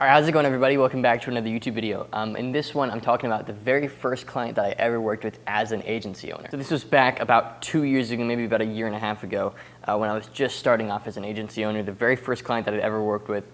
All right, how's it going, everybody? Welcome back to another YouTube video. In this one, I'm talking about the very first client that I ever worked with as an agency owner. So this was back about 2 years ago, maybe about a year and a half ago, when I was just starting off as an agency owner. The very first client that I'd ever worked with.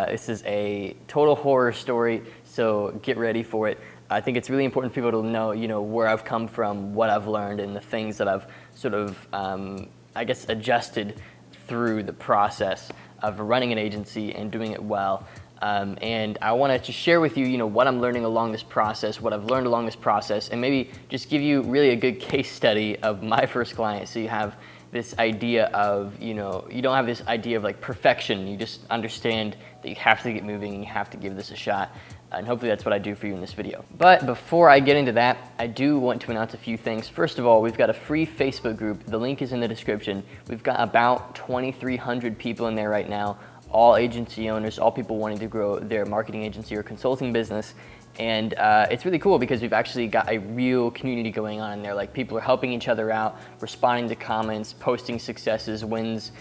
This is a total horror story, so get ready for it. I think it's really important for people to know, where I've come from, what I've learned, and the things that I've sort of, adjusted through the process of running an agency and doing it well. And I wanted to share with you, what I'm learning along this process, what I've learned along this process, and maybe just give you really a good case study of my first client, so you have this idea of, you don't have this idea of like perfection. You just understand that you have to get moving and you have to give this a shot. And hopefully that's what I do for you in this video. But before I get into that, I do want to announce a few things. First of all, we've got a free Facebook group. The link is in the description. We've got about 2,300 people in there right now. All agency owners, all people wanting to grow their marketing agency or consulting business. And it's really cool because we've actually got a real community going on in there. Like, people are helping each other out, responding to comments, posting successes, wins,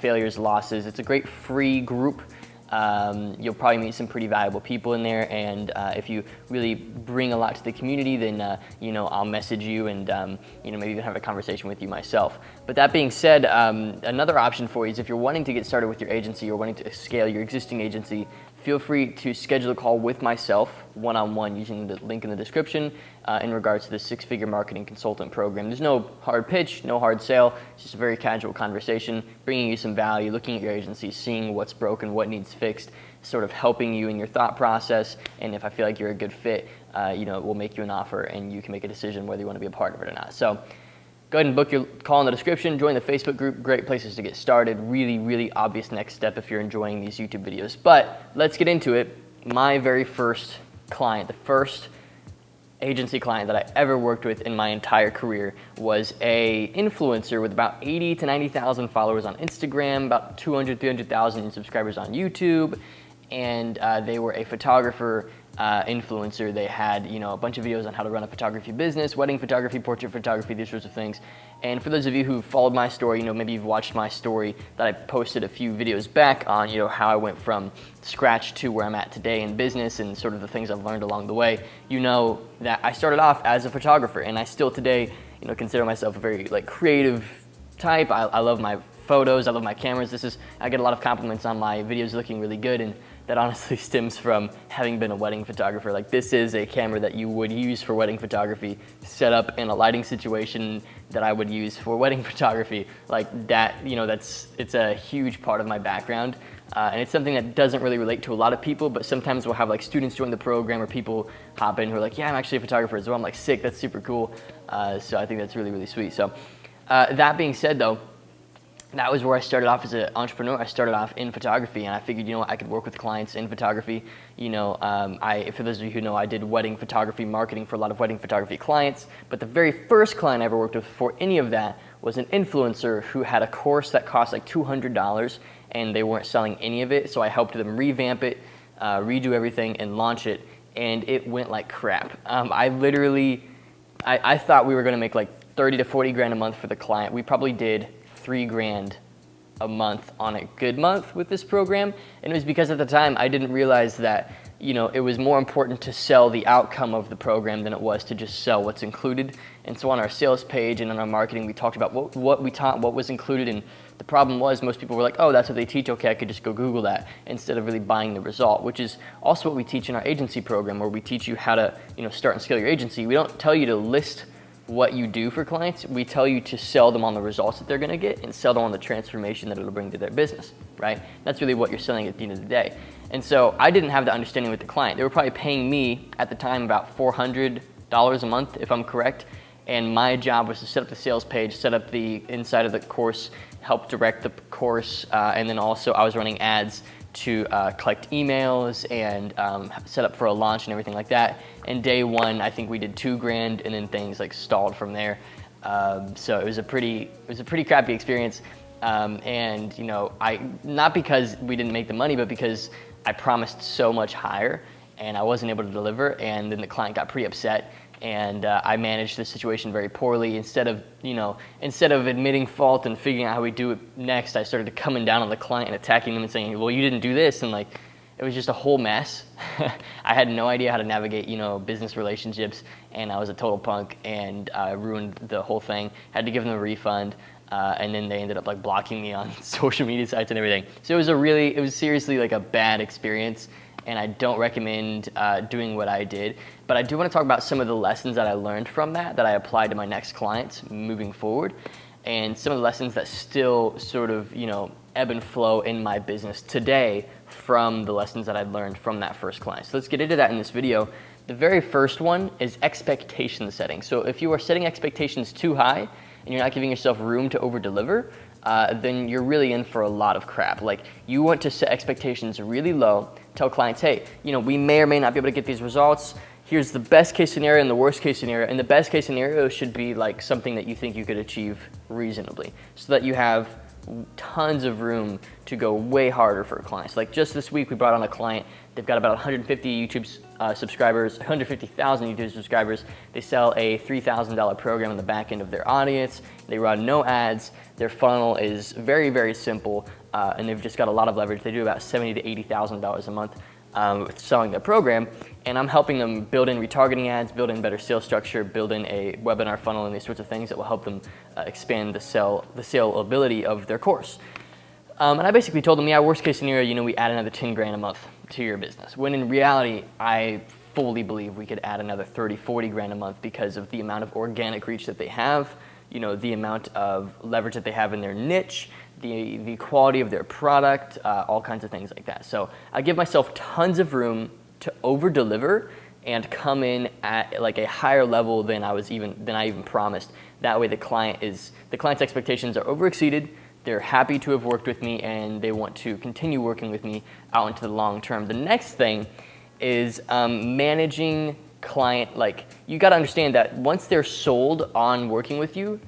failures, losses. It's a great free group. You'll probably meet some pretty valuable people in there, and if you really bring a lot to the community, then I'll message you and maybe even have a conversation with you myself. But that being said, another option for you is if you're wanting to get started with your agency or wanting to scale your existing agency, feel free to schedule a call with myself one-on-one using the link in the description in regards to the six-figure marketing consultant program. There's no hard pitch, no hard sale. It's just a very casual conversation, bringing you some value, looking at your agency, seeing what's broken, what needs fixed, sort of helping you in your thought process. And if I feel like you're a good fit, we'll make you an offer and you can make a decision whether you want to be a part of it or not. So go ahead and book your call in the description. Join the Facebook group. Great places to get started. Really, really obvious next step if you're enjoying these YouTube videos. But let's get into it. My very first client, the first agency client that I ever worked with in my entire career, was a influencer with about 80 to 90,000 followers on Instagram, about 200, 300,000 subscribers on YouTube, and they were a photographer influencer. They had a bunch of videos on how to run a photography business, wedding photography, portrait photography, these sorts of things. And for those of you who followed my story, maybe you've watched my story that I posted a few videos back on, how I went from scratch to where I'm at today in business and sort of the things I've learned along the way. You know that I started off as a photographer, and I still today, consider myself a very creative type. I love my photos, I love my cameras. I get a lot of compliments on my videos looking really good, and that honestly stems from having been a wedding photographer. Like, this is a camera that you would use for wedding photography, set up in a lighting situation that I would use for wedding photography. Like that, it's a huge part of my background. And it's something that doesn't really relate to a lot of people, but sometimes we'll have students join the program or people hop in who are like, yeah, I'm actually a photographer as well. I'm like, sick, that's super cool. So I think that's really, really sweet. So that being said though, that was where I started off as an entrepreneur. I started off in photography, and I figured, I could work with clients in photography. For those of you who know, I did wedding photography marketing for a lot of wedding photography clients. But the very first client I ever worked with for any of that was an influencer who had a course that cost like $200, and they weren't selling any of it. So I helped them revamp it, redo everything, and launch it. And it went like crap. I thought we were going to make like 30 to 40 grand a month for the client. We probably did $3 grand a month on a good month with this program. And it was because at the time I didn't realize that it was more important to sell the outcome of the program than it was to just sell what's included. And so on our sales page and on our marketing, we talked about what we taught, what was included. And the problem was most people were like, oh, that's what they teach. Okay, I could just go Google that, instead of really buying the result, which is also what we teach in our agency program, where we teach you how to start and scale your agency. We don't tell you to list what you do for clients. We tell you to sell them on the results that they're going to get and sell them on the transformation that it'll bring to their business, right? That's really what you're selling at the end of the day. And so I didn't have the understanding with the client. They were probably paying me at the time about $400 a month, if I'm correct. And my job was to set up the sales page, set up the inside of the course, help direct the course, and then also I was running ads to collect emails and set up for a launch and everything like that. And day one, I think we did $2 grand, and then things stalled from there. So it was a pretty crappy experience. Not because we didn't make the money, but because I promised so much higher and I wasn't able to deliver. And then the client got pretty upset. And I managed the situation very poorly. Instead of admitting fault and figuring out how we do it next, I started coming down on the client and attacking them and saying, well, you didn't do this. And it was just a whole mess. I had no idea how to navigate, business relationships, and I was a total punk, and I ruined the whole thing. Had to give them a refund, and then they ended up like blocking me on social media sites and everything. So it was seriously like a bad experience, and I don't recommend doing what I did. But I do want to talk about some of the lessons that I learned from that I applied to my next clients moving forward, and some of the lessons that still sort of, ebb and flow in my business today from the lessons that I learned from that first client. So let's get into that in this video. The very first one is expectation setting. So if you are setting expectations too high and you're not giving yourself room to over deliver, then you're really in for a lot of crap. Like, you want to set expectations really low, tell clients, hey, we may or may not be able to get these results. Here's the best case scenario and the worst case scenario. And the best case scenario should be like something that you think you could achieve reasonably, so that you have tons of room to go way harder for clients. Like just this week, we brought on a client. They've got about 150 YouTube subscribers, 150,000 YouTube subscribers. They sell a $3,000 program on the back end of their audience. They run no ads. Their funnel is very, very simple, and they've just got a lot of leverage. They do about $70,000 to $80,000 a month with selling their program, and I'm helping them build in retargeting ads, build in better sales structure, build in a webinar funnel, and these sorts of things that will help them expand the saleability of their course. And I basically told them, yeah, worst case scenario, we add another 10 grand a month to your business. When in reality, I fully believe we could add another 30, 40 grand a month because of the amount of organic reach that they have, the amount of leverage that they have in their niche, the quality of their product, all kinds of things like that. So I give myself tons of room to over deliver and come in at like a higher level than I even promised. That way the client's expectations are over exceeded. They're happy to have worked with me, and they want to continue working with me out into the long term. The next thing is managing client. Like, you got to understand that once they're sold on working with you,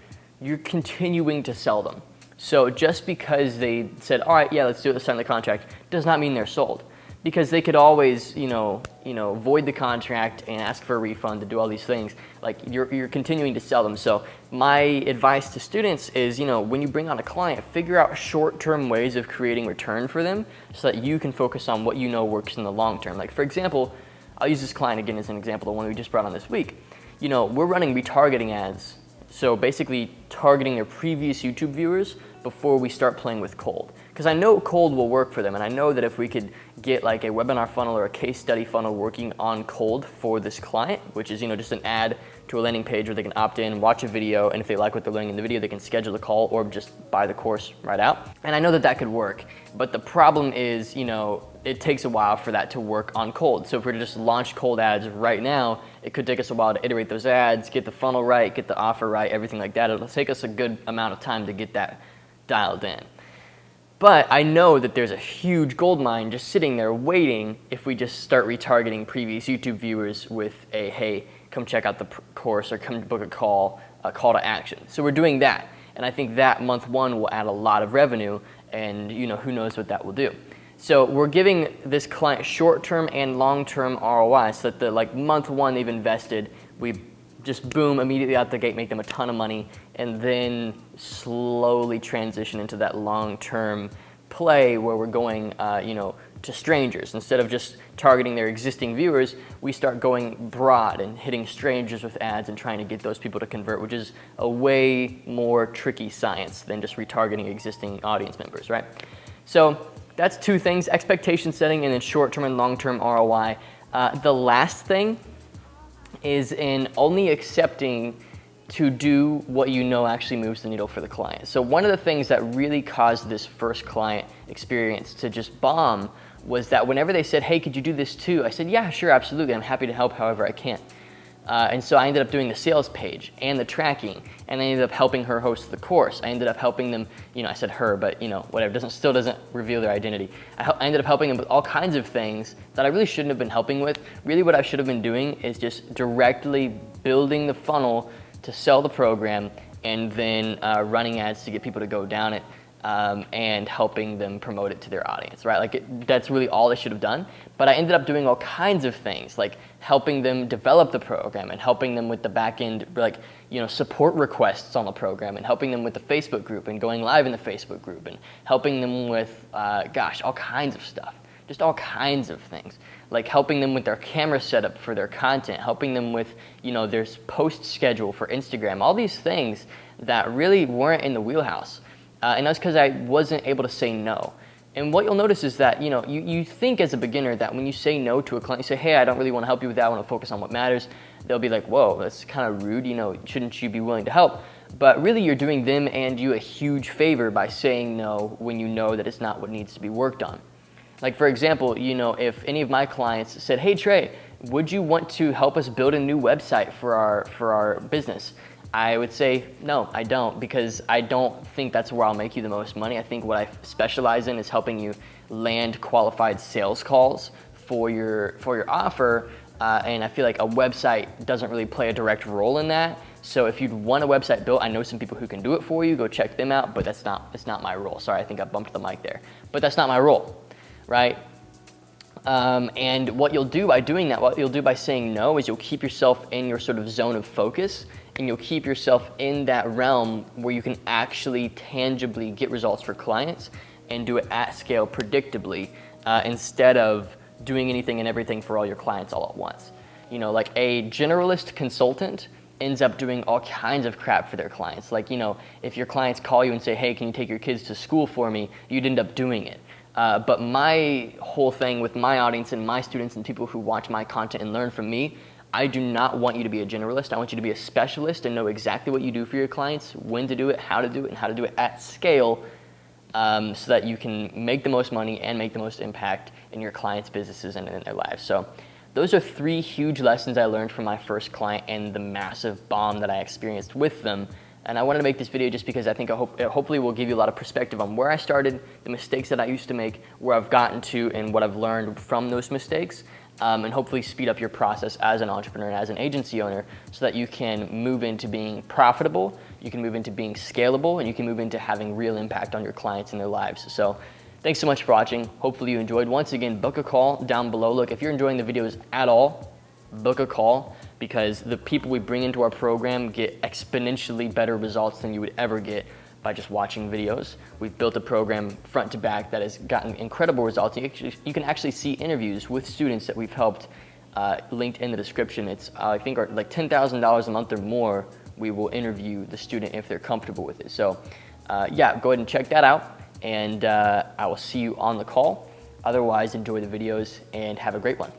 you're continuing to sell them. So just because they said, all right, yeah, let's do it, let's sign the contract, does not mean they're sold. Because they could always, void the contract and ask for a refund, to do all these things. Like, you're continuing to sell them. So my advice to students is, when you bring on a client, figure out short-term ways of creating return for them so that you can focus on what works in the long term. Like, for example, I'll use this client again as an example, the one we just brought on this week. We're running retargeting ads. So basically targeting their previous YouTube viewers before we start playing with cold. Because I know cold will work for them, and I know that if we could get like a webinar funnel or a case study funnel working on cold for this client, which is just an ad to a landing page where they can opt in, watch a video, and if they like what they're learning in the video, they can schedule a call or just buy the course right out. And I know that could work, but the problem is, it takes a while for that to work on cold. So if we were to just launch cold ads right now, it could take us a while to iterate those ads, get the funnel right, get the offer right, everything like that. It'll take us a good amount of time to get that dialed in. But I know that there's a huge gold mine just sitting there waiting if we just start retargeting previous YouTube viewers with a, hey, come check out the course or come book a call to action. So we're doing that. And I think that month one will add a lot of revenue, and who knows what that will do. So we're giving this client short-term and long-term ROI, so that the month one they've invested, we just boom, immediately out the gate, make them a ton of money, and then slowly transition into that long-term play where we're going, to strangers. Instead of just targeting their existing viewers, we start going broad and hitting strangers with ads and trying to get those people to convert, which is a way more tricky science than just retargeting existing audience members, right? So that's two things, expectation setting and then short-term and long-term ROI. The last thing is in only accepting to do what actually moves the needle for the client. So one of the things that really caused this first client experience to just bomb was that whenever they said, hey, could you do this too? I said, yeah, sure, absolutely. I'm happy to help however I can. And so I ended up doing the sales page and the tracking, and I ended up helping her host the course. I ended up helping them, I said her, but whatever, still doesn't reveal their identity. I ended up helping them with all kinds of things that I really shouldn't have been helping with. Really what I should have been doing is just directly building the funnel to sell the program, and then running ads to get people to go down it, and helping them promote it to their audience, right? That's really all I should have done. But I ended up doing all kinds of things, like helping them develop the program and helping them with the back end, support requests on the program, and helping them with the Facebook group and going live in the Facebook group, and helping them with, all kinds of stuff. just all kinds of things, like helping them with their camera setup for their content, helping them with, their post schedule for Instagram, all these things that really weren't in the wheelhouse. And that's because I wasn't able to say no. And what you'll notice is that, you think as a beginner that when you say no to a client, you say, hey, I don't really want to help you with that, I want to focus on what matters. They'll be like, whoa, that's kind of rude, shouldn't you be willing to help? But really you're doing them and you a huge favor by saying no when you know that it's not what needs to be worked on. Like for example, if any of my clients said, hey Trey, would you want to help us build a new website for our business? I would say, no, I don't, because I don't think that's where I'll make you the most money. I think what I specialize in is helping you land qualified sales calls for your offer, and I feel like a website doesn't really play a direct role in that. So if you'd want a website built, I know some people who can do it for you, go check them out, but it's not my role. Sorry, I think I bumped the mic there, but that's not my role, right? And what you'll do by doing that, what you'll do by saying no, is you'll keep yourself in your sort of zone of focus, and you'll keep yourself in that realm where you can actually tangibly get results for clients and do it at scale predictably, instead of doing anything and everything for all your clients all at once. Like a generalist consultant ends up doing all kinds of crap for their clients. Like, if your clients call you and say, hey, can you take your kids to school for me? You'd end up doing it. But my whole thing with my audience and my students and people who watch my content and learn from me, I do not want you to be a generalist. I want you to be a specialist and know exactly what you do for your clients, when to do it, and how to do it at scale, so that you can make the most money and make the most impact in your clients' businesses and in their lives. So those are 3 huge lessons I learned from my first client and the massive bomb that I experienced with them. And I wanted to make this video just because I think it hopefully will give you a lot of perspective on where I started, the mistakes that I used to make, where I've gotten to, and what I've learned from those mistakes, and hopefully speed up your process as an entrepreneur and as an agency owner so that you can move into being profitable, you can move into being scalable, and you can move into having real impact on your clients and their lives. So thanks so much for watching. Hopefully you enjoyed. Once again, book a call down below. Look, if you're enjoying the videos at all, book a call, because the people we bring into our program get exponentially better results than you would ever get by just watching videos. We've built a program front to back that has gotten incredible results. You can actually see interviews with students that we've helped, linked in the description. It's I think like $10,000 a month or more. We will interview the student if they're comfortable with it. So yeah, go ahead and check that out, and I will see you on the call. Otherwise, enjoy the videos and have a great one.